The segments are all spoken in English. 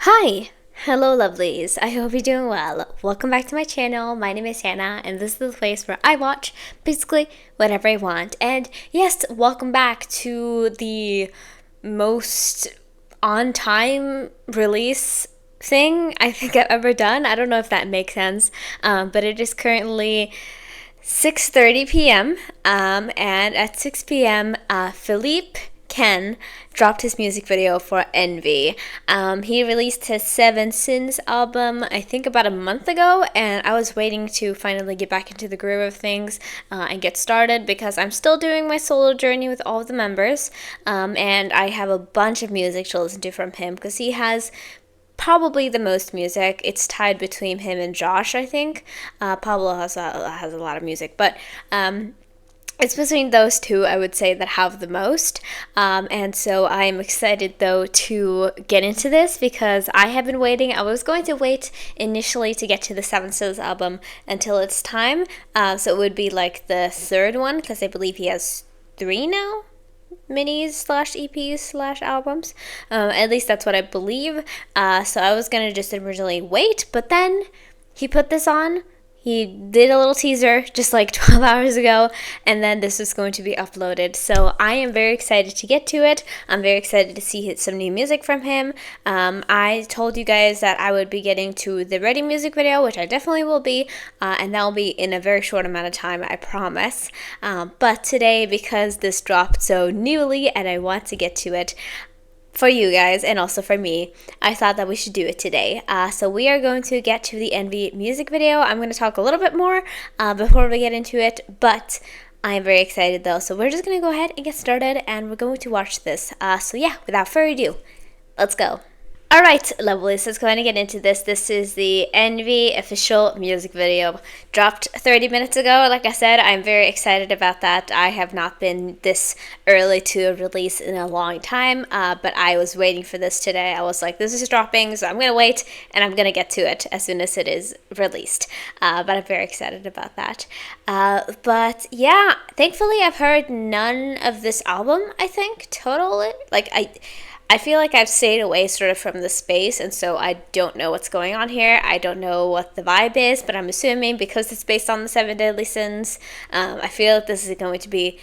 Hi! Hello lovelies, I hope you're doing well. Welcome back to my channel. My name is Hannah and this is the place where I watch basically whatever I want. And yes, welcome back to the most on time release thing I think I've ever done. I don't know if that makes sense, but it is currently 6:30 p.m. And at 6 p.m. FELIP Ken dropped his music video for Envy. He released his Seven Sins album, I think about a month ago, and I was waiting to finally get back into the groove of things and get started because I'm still doing my solo journey with all of the members, and I have a bunch of music to listen to from him because he has probably the most music. It's tied between him and Josh, I think. Pablo has a lot of music, but it's between those two, I would say, that have the most. And so I'm excited, though, to get into this because I have been waiting. I was going to wait initially to get to the Seven Sins album until it's time. So it would be like the third one because I believe he has 3 now. Minis slash EPs slash albums. At least that's what I believe. So I was going to just originally wait, but then he put this on. He did a little teaser just like 12 hours ago, and then this is going to be uploaded. So I am very excited to get to it. I'm very excited to see some new music from him. I told you guys that I would be getting to the Ready music video, which I definitely will be, and that will be in a very short amount of time, I promise. But today, because this dropped so newly and I want to get to it, for you guys and also for me, I thought that we should do it today. So we are going to get to the Envy music video. I'm going to talk a little bit more before we get into it, but I am very excited though. So we're just going to go ahead and get started and we're going to watch this. So yeah, without further ado, let's go. Alright, lovelies, let's go ahead and get into this. This is the Envy official music video. Dropped 30 minutes ago. Like I said, I'm very excited about that. I have not been this early to a release in a long time, but I was waiting for this today. I was like, this is dropping, so I'm going to wait, and I'm going to get to it as soon as it is released. But I'm very excited about that. But yeah, thankfully I've heard none of this album, I think, totally. Like, I feel like I've stayed away sort of from the space, and so I don't know what's going on here. I don't know what the vibe is, but I'm assuming because it's based on the 7 Deadly Sins, I feel like this is going to be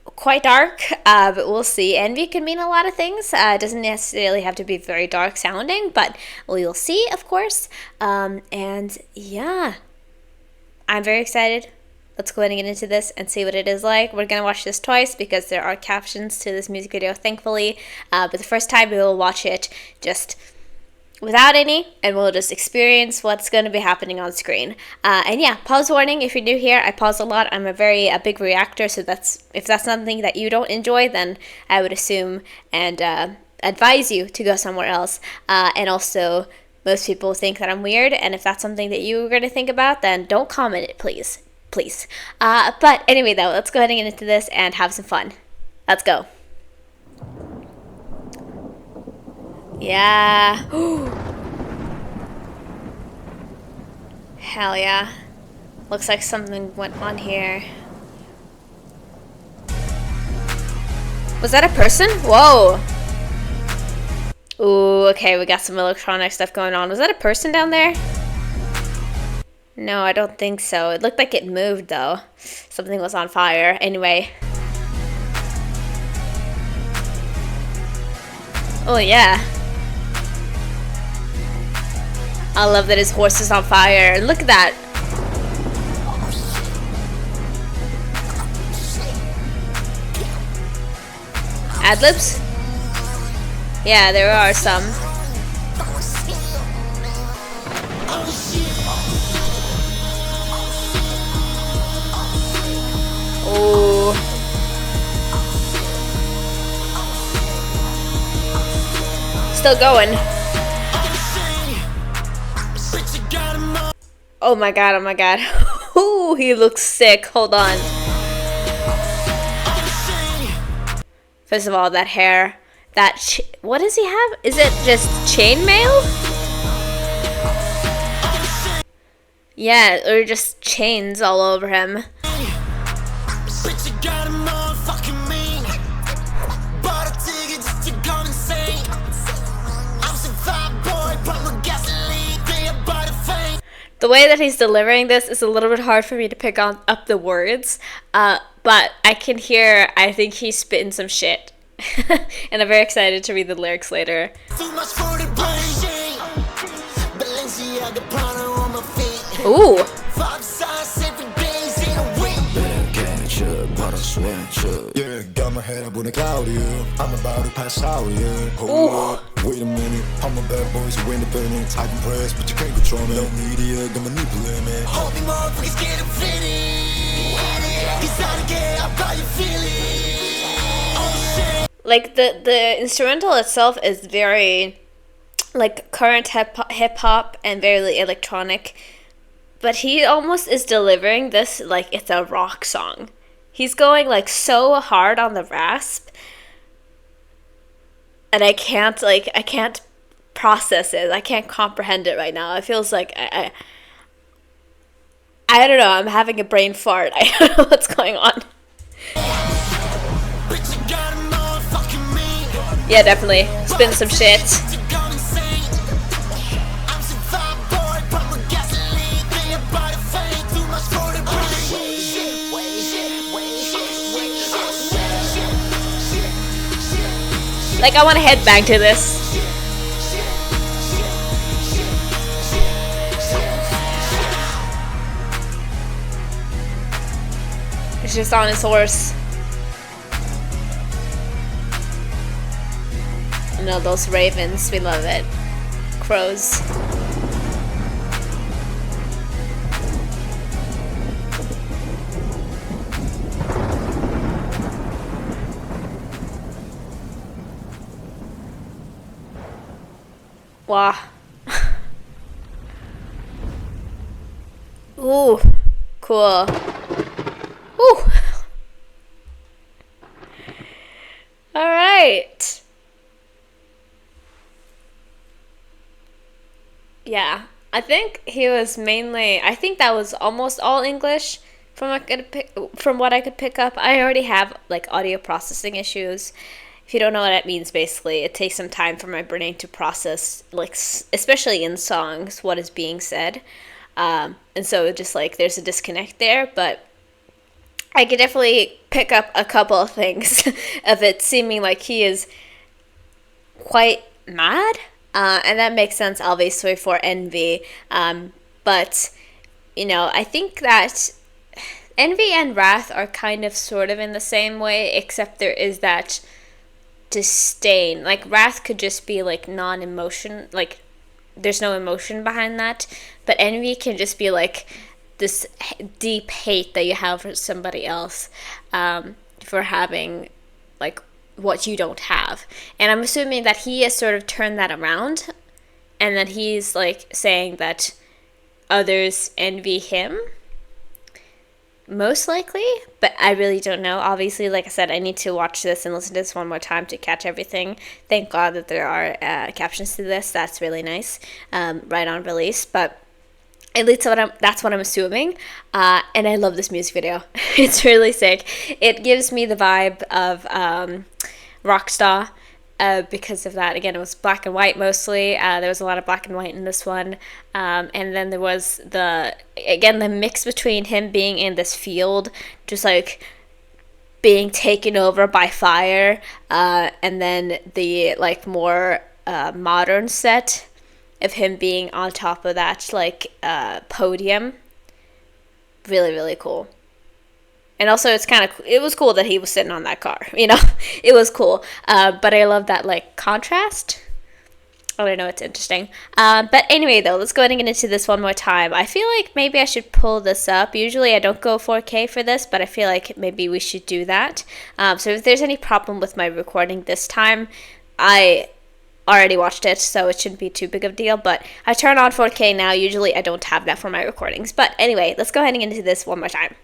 quite dark, but we'll see. Envy can mean a lot of things. It doesn't necessarily have to be very dark sounding, but we will see, of course. And yeah, I'm very excited. Let's go ahead and get into this and see what it is like. We're going to watch this twice because there are captions to this music video, thankfully. But the first time we will watch it just without any, and we'll just experience what's going to be happening on screen. And yeah, pause warning if you're new here. I pause a lot. I'm a big reactor, so if that's something that you don't enjoy, then I would assume and advise you to go somewhere else. And also, most people think that I'm weird, and if that's something that you're going to think about, then don't comment it, please. Please. But anyway, though, let's go ahead and get into this and have some fun. Let's go. Yeah. Hell yeah. Looks like something went on here. Was that a person? Whoa. Ooh, okay, we got some electronic stuff going on. Was that a person down there? No, I don't think so. It looked like it moved, though. Something was on fire. Anyway. Oh, yeah. I love that his horse is on fire. Look at that. Ad-libs? Yeah, there are some. Oh. Still going. Oh my god, oh my god. Ooh, he looks sick. Hold on. First of all, that hair. What does he have? Is it just chainmail? Yeah, or just chains all over him. The way that he's delivering this is a little bit hard for me to pick up the words, but I can hear, I think he's spitting some shit. And I'm very excited to read the lyrics later. Ooh. Yeah, got my head up on the cloud, yeah. I'm about to pass out, yeah. Hold up, wait a minute. I'm a bad boy, so independent. I can press, but you can't control me. No media, gonna manipulate me. Hold me more, please get a feeling. Cause I don't care about your feelings. Like the instrumental itself is very like current hip hop and very electronic, but he almost is delivering this like it's a rock song. He's going like so hard on the rasp, and I can't process it. I can't comprehend it right now. It feels like I don't know. I'm having a brain fart. I don't know what's going on. Yeah, definitely. Spin some shit. Like, I want to headbang to this. It's just on his horse. You know, those ravens, we love it. Crows. Wow. Ooh, cool. Ooh. All right. Yeah, I think he was mainly, I think that was almost all English from what I could pick up. I already have like audio processing issues. If you don't know what that means, basically, it takes some time for my brain to process, like, especially in songs, what is being said. And so just, like, there's a disconnect there, but I could definitely pick up a couple of things of it seeming like he is quite mad. And that makes sense, obviously, for envy. But, you know, I think that envy and wrath are kind of sort of in the same way, except there is that disdain. Like, wrath could just be like non-emotion, like there's no emotion behind that, but envy can just be like this deep hate that you have for somebody else, for having like what you don't have. And I'm assuming that he has sort of turned that around, and that he's like saying that others envy him, most likely, but I really don't know. Obviously, like I said, I need to watch this and listen to this one more time to catch everything. Thank God that there are captions to this. That's really nice, right on release. But at least that's what I'm assuming. And I love this music video. It's really sick. It gives me the vibe of Rockstar. Because of that. Again, it was black and white mostly. There was a lot of black and white in this one. And then there was the mix between him being in this field, just like being taken over by fire, and then the like more modern set of him being on top of that like podium. Really, really cool. And also, it was cool that he was sitting on that car, you know? It was cool. But I love that, like, contrast. I don't know, it's interesting. But anyway, though, let's go ahead and get into this one more time. I feel like maybe I should pull this up. Usually I don't go 4K for this, but I feel like maybe we should do that. So if there's any problem with my recording this time, I already watched it, so it shouldn't be too big of a deal. But I turn on 4K now. Usually I don't have that for my recordings. But anyway, let's go ahead and get into this one more time.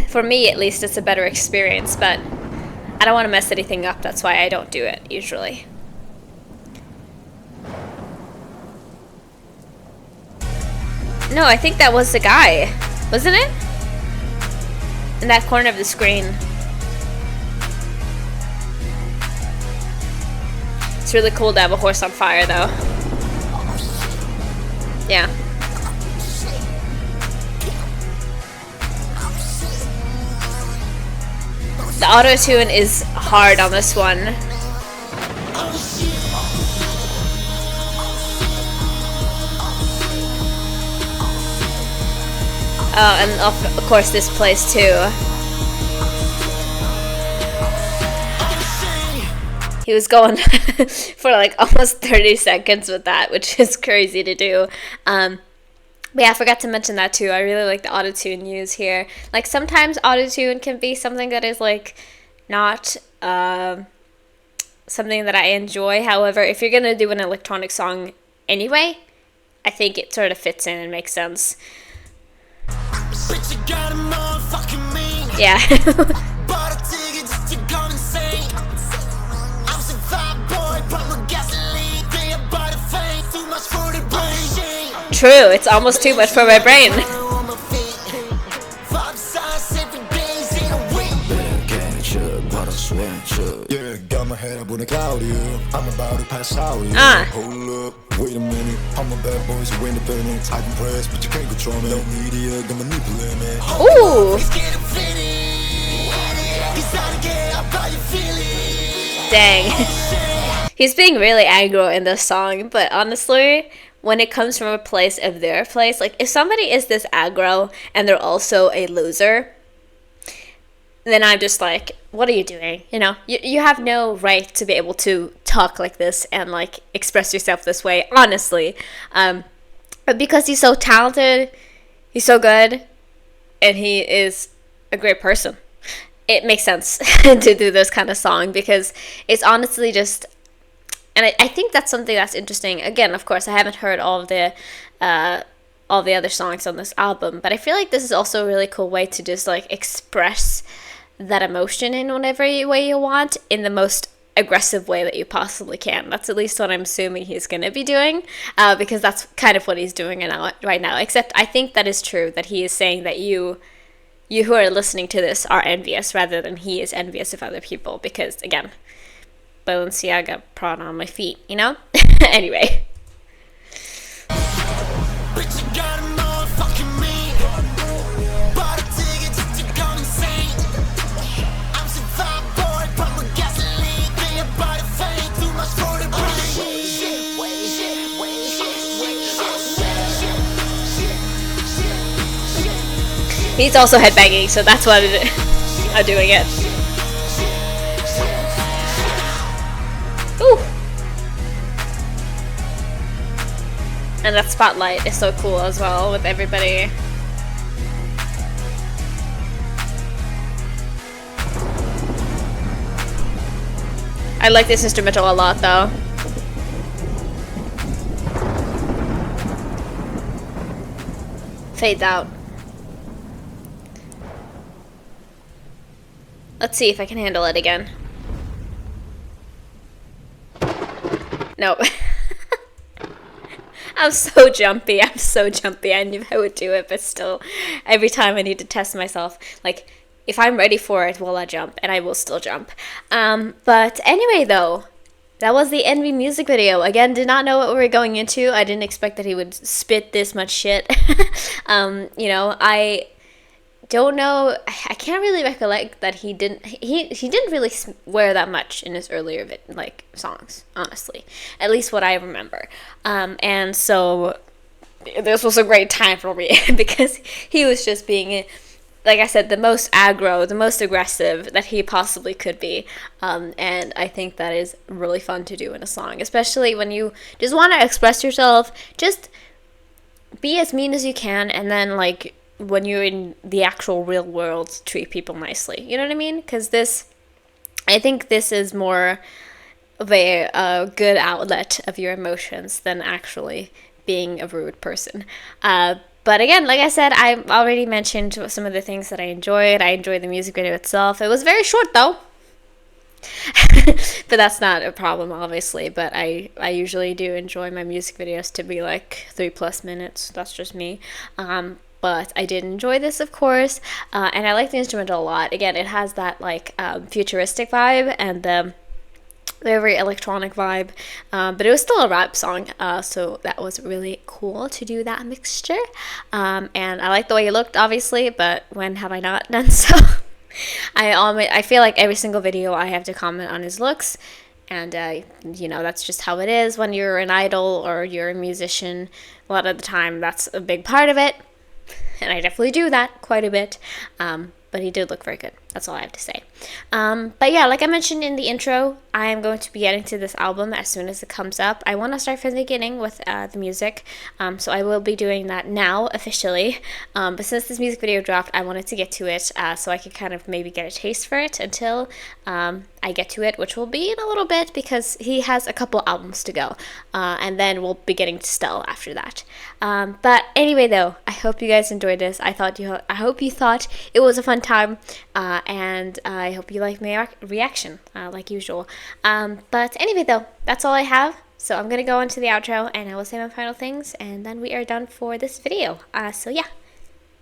For me, at least, it's a better experience, but I don't want to mess anything up. That's why I don't do it, usually. No, I think that was the guy. Wasn't it? In that corner of the screen. It's really cool to have a horse on fire, though. Yeah. The auto-tune is hard on this one. Oh, and of course this plays too. He was going for like almost 30 seconds with that, which is crazy to do. But yeah, I forgot to mention that too. I really like the auto-tune use here. Like sometimes auto-tune can be something that is like not something that I enjoy. However, if you're gonna do an electronic song anyway, I think it sort of fits in and makes sense. Yeah. True, it's almost too much for my brain. Yeah, got my head up on the cloud, yeah. I'm about to pass out, yeah. Hold up, wait a minute. I'm a bad boy, so independent. I can press, but you can't control me. No media, got manipulate me. Ooh. Dang. He's being really aggro in this song, but honestly, when it comes from a place of their place, like if somebody is this aggro and they're also a loser, then I'm just like, what are you doing? You know, you have no right to be able to talk like this and like express yourself this way, honestly. But because he's so talented, he's so good, and he is a great person, it makes sense to do this kind of song, because it's honestly just, and I think that's something that's interesting. Again, of course, I haven't heard all the other songs on this album, but I feel like this is also a really cool way to just like express that emotion in whatever way you want, in the most aggressive way that you possibly can. That's at least what I'm assuming he's going to be doing, because that's kind of what he's doing right now. Except I think that is true, that he is saying that you who are listening to this are envious, rather than he is envious of other people, because again, Balenciaga prada on my feet, you know? Anyway. He's also headbanging, so that's why I'm doing it. Ooh. And that spotlight is so cool as well, with everybody. I like this instrumental a lot, though. Fades out. Let's see if I can handle it again. Nope. I'm so jumpy. I knew I would do it, but still, every time I need to test myself. Like, if I'm ready for it, will I jump? And I will still jump. But anyway, though, that was the Envy music video. Again, did not know what we were going into. I didn't expect that he would spit this much shit. You know, I don't know. I can't really recollect that he didn't really swear that much in his earlier songs, honestly, at least what I remember. And so this was a great time for me, because he was just being, like I said, the most aggro, the most aggressive that he possibly could be. And I think that is really fun to do in a song, especially when you just want to express yourself. Just be as mean as you can, and then like when you're in the actual real world, treat people nicely. You know what I mean? Because I think this is more of a good outlet of your emotions than actually being a rude person. But again, like I said, I already mentioned some of the things that I enjoyed. I enjoyed the music video itself. It was very short, though. But that's not a problem, obviously. But I usually do enjoy my music videos to be like 3+ minutes. That's just me. But I did enjoy this, of course, and I like the instrumental a lot. Again, it has that like futuristic vibe, and very electronic vibe, but it was still a rap song, so that was really cool to do that mixture. And I like the way he looked, obviously, but when have I not done so? I feel like every single video I have to comment on his looks, and you know, that's just how it is when you're an idol or you're a musician. A lot of the time, that's a big part of it, and I definitely do that quite a bit. But he did look very good. That's all I have to say. But yeah, like I mentioned in the intro, I am going to be getting to this album as soon as it comes up. I want to start from the beginning with the music, so I will be doing that now officially. But since this music video dropped, I wanted to get to it so I could kind of maybe get a taste for it until I get to it, which will be in a little bit because he has a couple albums to go, and then we'll be getting to Stell after that. But anyway, though, I hope you guys enjoyed this. I hope you thought it was a fun time, and I hope you liked my reaction, like usual. But anyway, though, that's all I have. So I'm gonna go on to the outro, and I will say my final things, and then we are done for this video. So yeah,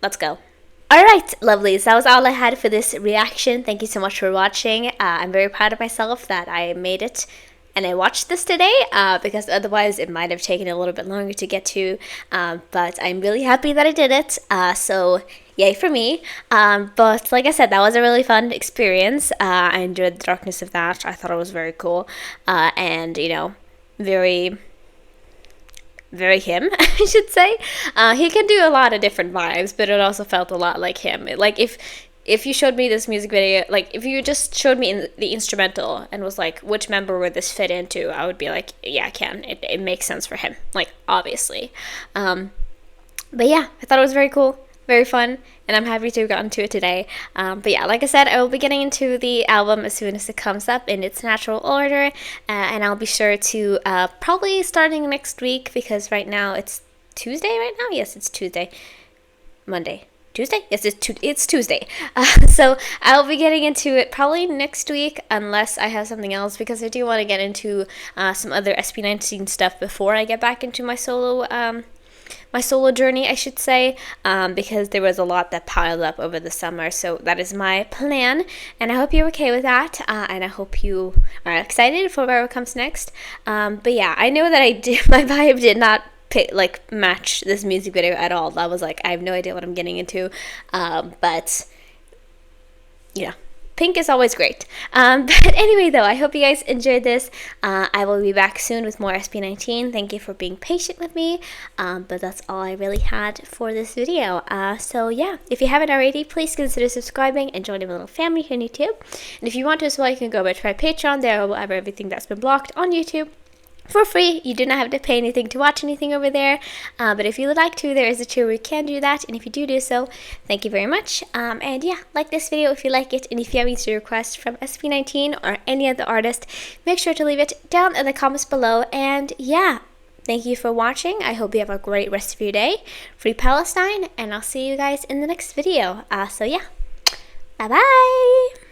let's go. Alright, lovelies, that was all I had for this reaction. Thank you so much for watching. I'm very proud of myself that I made it and I watched this today, because otherwise it might have taken a little bit longer to get to, but I'm really happy that I did it, so yay for me. But like I said, that was a really fun experience. I enjoyed the darkness of that. I thought it was very cool, and, you know, very him, I should say. He can do a lot of different vibes, but it also felt a lot like him. Like if you showed me this music video, like if you just showed me in the instrumental and was like, which member would this fit into, I would be like, yeah, Ken, it makes sense for him, like, obviously. But yeah, I thought it was very cool, very fun, and I'm happy to have gotten to it today. But yeah, like I said, I will be getting into the album as soon as it comes up in its natural order, and I'll be sure to probably starting next week, because right now it's Tuesday right now? Yes, it's Tuesday. Monday. Tuesday? Yes, it's Tuesday. So I'll be getting into it probably next week, unless I have something else, because I do want to get into some other SB19 stuff before I get back into my solo journey, I should say, because there was a lot that piled up over the summer. So that is my plan, and I hope you're okay with that, and I hope you are excited for whatever comes next. But yeah, I know that my vibe did not match this music video at all. I was like, I have no idea what I'm getting into, but you know, pink is always great. But anyway, though, I hope you guys enjoyed this. I will be back soon with more SB19. Thank you for being patient with me, but that's all I really had for this video. So yeah, if you haven't already, please consider subscribing and joining my little family here on YouTube. And if you want to as well, you can go over to my Patreon. There I will have everything that's been blocked on YouTube for free. You do not have to pay anything to watch anything over there, but if you would like to, there is a tier where you can do that, and if you do so, thank you very much. And yeah, like this video if you like it, and if you have any requests from SB19 or any other artist, make sure to leave it down in the comments below. And yeah, thank you for watching. I hope you have a great rest of your day. Free Palestine, and I'll see you guys in the next video. So yeah, bye bye.